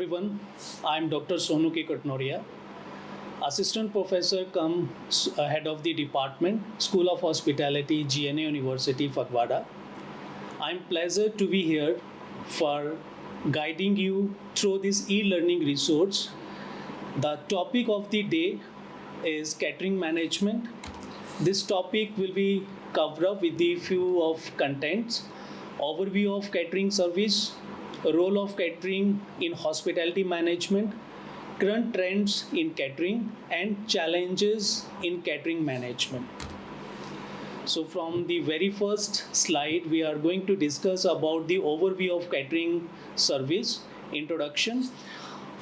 everyone. I'm Dr. Sonu K. Katnoria, Assistant Professor cum Head of the Department, School of Hospitality, GNA University, Fagwada. I'm pleased to be here for guiding you through this e-learning resource. The topic of the day is catering management. This topic will be covered up with the few of contents, overview of catering service, role of catering in hospitality management, current trends in catering, and challenges in catering management. So from the very first slide, we are going to discuss about the overview of catering service, introduction.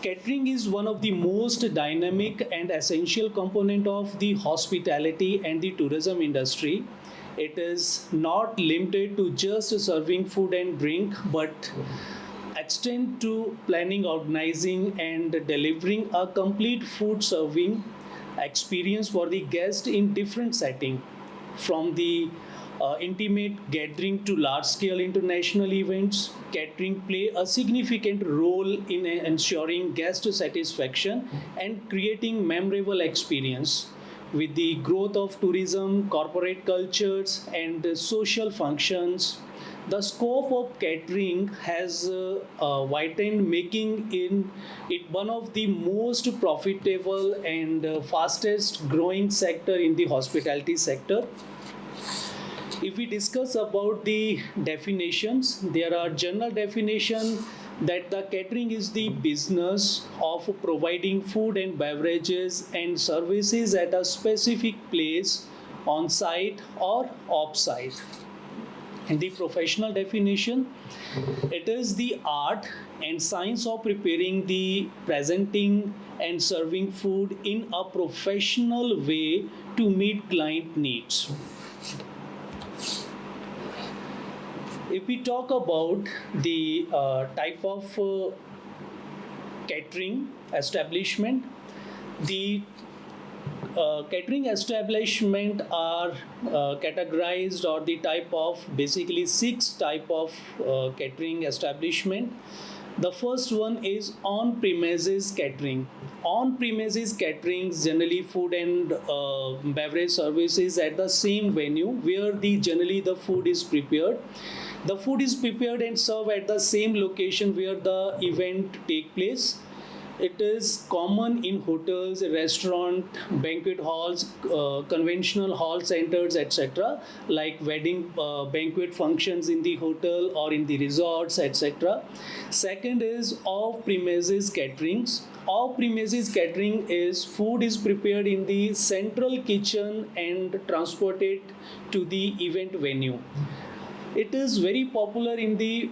Catering is one of the most dynamic and essential component of the hospitality and the tourism industry. It is not limited to just serving food and drink, but extend to planning, organizing, and delivering a complete food serving experience for the guest in different setting, from the intimate gathering to large-scale international events. Catering play a significant role in ensuring guest satisfaction and creating memorable experience. With the growth of tourism, corporate cultures, and social functions, the scope of catering has widened, making it one of the most profitable and fastest growing sector in the hospitality sector. If we discuss about the definitions, there are general definition that the catering is the business of providing food and beverages and services at a specific place, on site or off site. In the professional definition, it is the art and science of preparing, the presenting and serving food in a professional way to meet client needs. If we talk about the type of catering establishment, the catering establishment are categorized, or the type of basically 6 type of catering establishment. The first one is on-premises catering. On-premises catering generally food and beverage services at the same venue where generally the food is prepared. The food is prepared and served at the same location where the event take place. It is common in hotels, restaurant, banquet halls, conventional hall centers, etc., like wedding banquet functions in the hotel or in the resorts, etc. Second is off-premises caterings. Off-premises catering is food is prepared in the central kitchen and transported to the event venue. It is very popular in the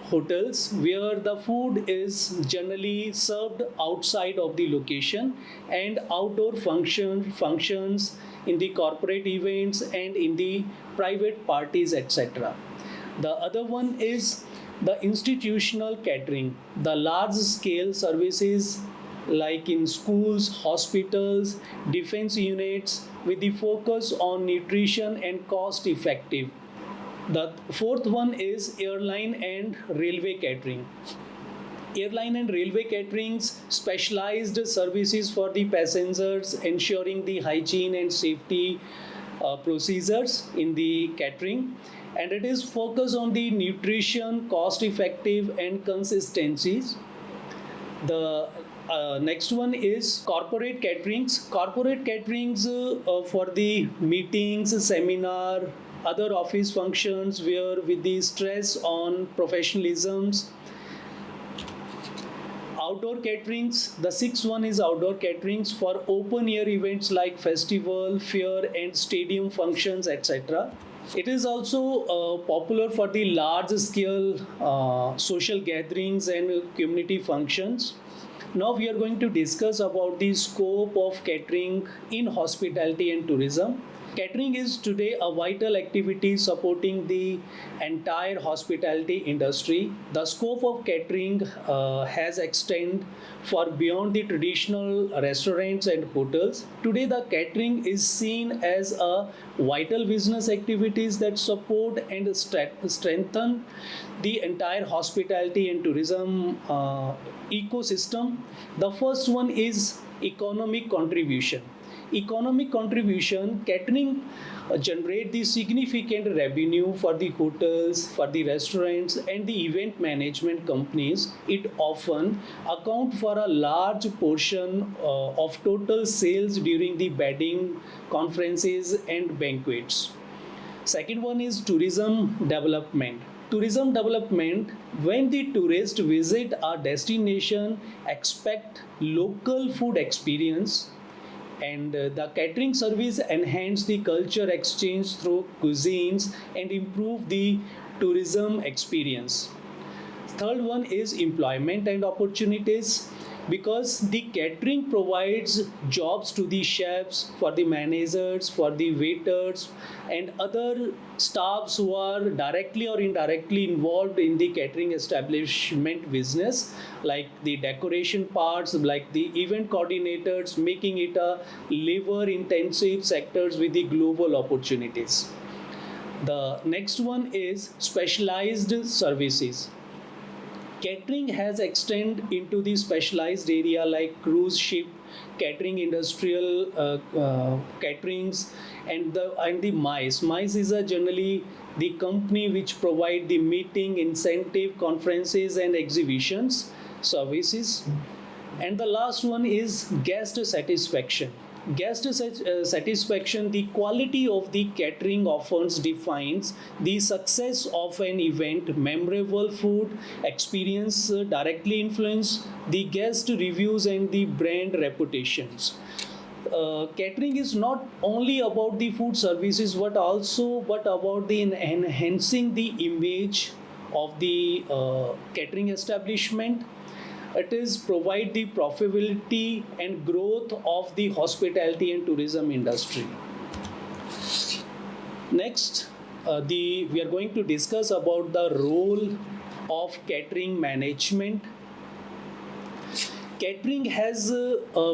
hotels where the food is generally served outside of the location, and outdoor functions in the corporate events and in the private parties, etc. The other one is the institutional catering, the large scale services like in schools, hospitals, defense units, with the focus on nutrition and cost effective. The fourth one is airline and railway catering. Airline and railway caterings specialized services for the passengers, ensuring the hygiene and safety procedures in the catering, and it is focused on the nutrition, cost effective, and consistencies. The next one is corporate caterings. Corporate caterings for the meetings, seminar, other office functions where with the stress on professionalisms. Outdoor caterings, the sixth one is outdoor caterings for open air events like festival, fair, and stadium functions, etc. It is also popular for the large scale social gatherings and community functions. Now we are going to discuss about the scope of catering in hospitality and tourism. Catering is today a vital activity supporting the entire hospitality industry. The scope of catering has extended far beyond the traditional restaurants and hotels. Today, the catering is seen as a vital business activities that support and strengthen the entire hospitality and tourism ecosystem. The first one is economic contribution. Economic contribution, catering generate the significant revenue for the hotels, for the restaurants and the event management companies. It often account for a large portion of total sales during the wedding, conferences and banquets. Second one is tourism development. Tourism development, when the tourist visit a destination, expect local food experience, and the catering service enhance the culture exchange through cuisines and improve the tourism experience. Third one is employment and opportunities, because the catering provides jobs to the chefs, for the managers, for the waiters and other staffs who are directly or indirectly involved in the catering establishment business, like the decoration parts, like the event coordinators, making it a labor intensive sectors with the global opportunities. The next one is specialized services. Catering has extended into the specialized area like cruise ship catering, industrial caterings, and the mice. Mice is a generally the company which provide the meeting, incentive, conferences, and exhibitions services. And the last one is guest satisfaction. Satisfaction, the quality of the catering offers defines the success of an event. Memorable food experience directly influence the guest reviews and the brand reputations. Catering is not only about the food services but about the enhancing the image of the catering establishment. It is provide the profitability and growth of the hospitality and tourism industry. Next, we are going to discuss about the role of catering management. Catering has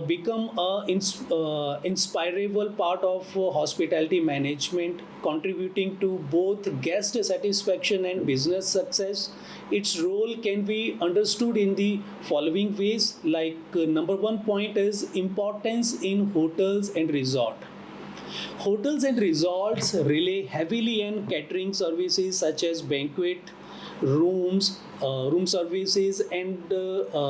become a inspirable part of hospitality management, contributing to both guest satisfaction and business success. Its role can be understood in the following ways, like number one point is importance in hotels and resort. Hotels and resorts rely heavily on catering services such as banquet rooms, room services, and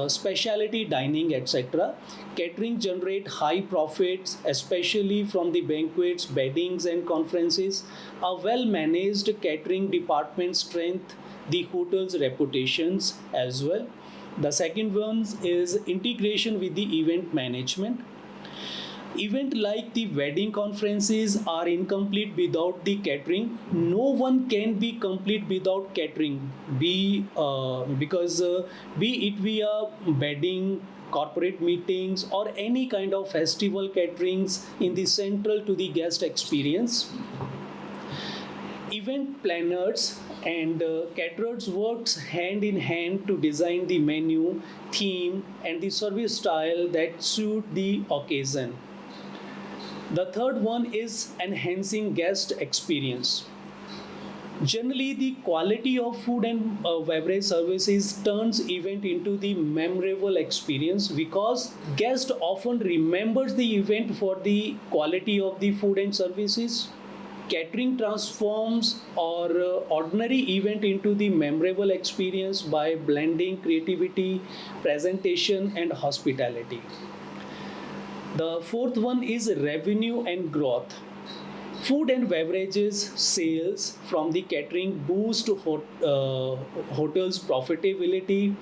specialty dining, etc. Catering generate high profits, especially from the banquets, weddings, and conferences. A well-managed catering department strength the hotel's reputations as well. The second one is integration with the event management. Event like the wedding conferences are incomplete without the catering. No one can be complete without catering. Be it via wedding, corporate meetings, or any kind of festival caterings in the central to the guest experience. Event planners and caterers works hand in hand to design the menu, theme, and the service style that suit the occasion. The third one is enhancing guest experience. Generally, the quality of food and beverage services turns event into the memorable experience, because guest often remembers the event for the quality of the food and services. Catering transforms our ordinary event into the memorable experience by blending creativity, presentation, and hospitality. The fourth one is revenue and growth. Food and beverages sales from the catering boost hotels' profitability,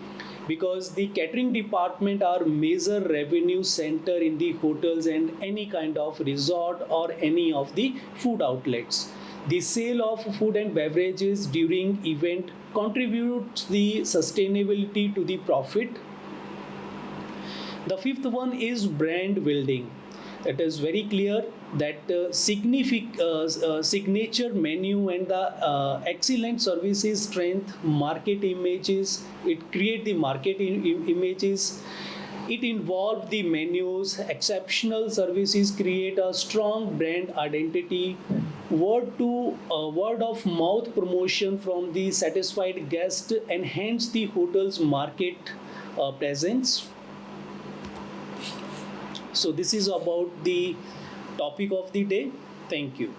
because the catering department are major revenue center in the hotels and any kind of resort or any of the food outlets. The sale of food and beverages during event contributes the sustainability to the profit. The fifth one is brand building. it is very clear that signature menu and the excellent services strength market images. It create the market images. It involved the menus, exceptional services create a strong brand identity, word of mouth promotion from the satisfied guest enhance the hotel's market presence. So this is about the topic of the day. Thank you.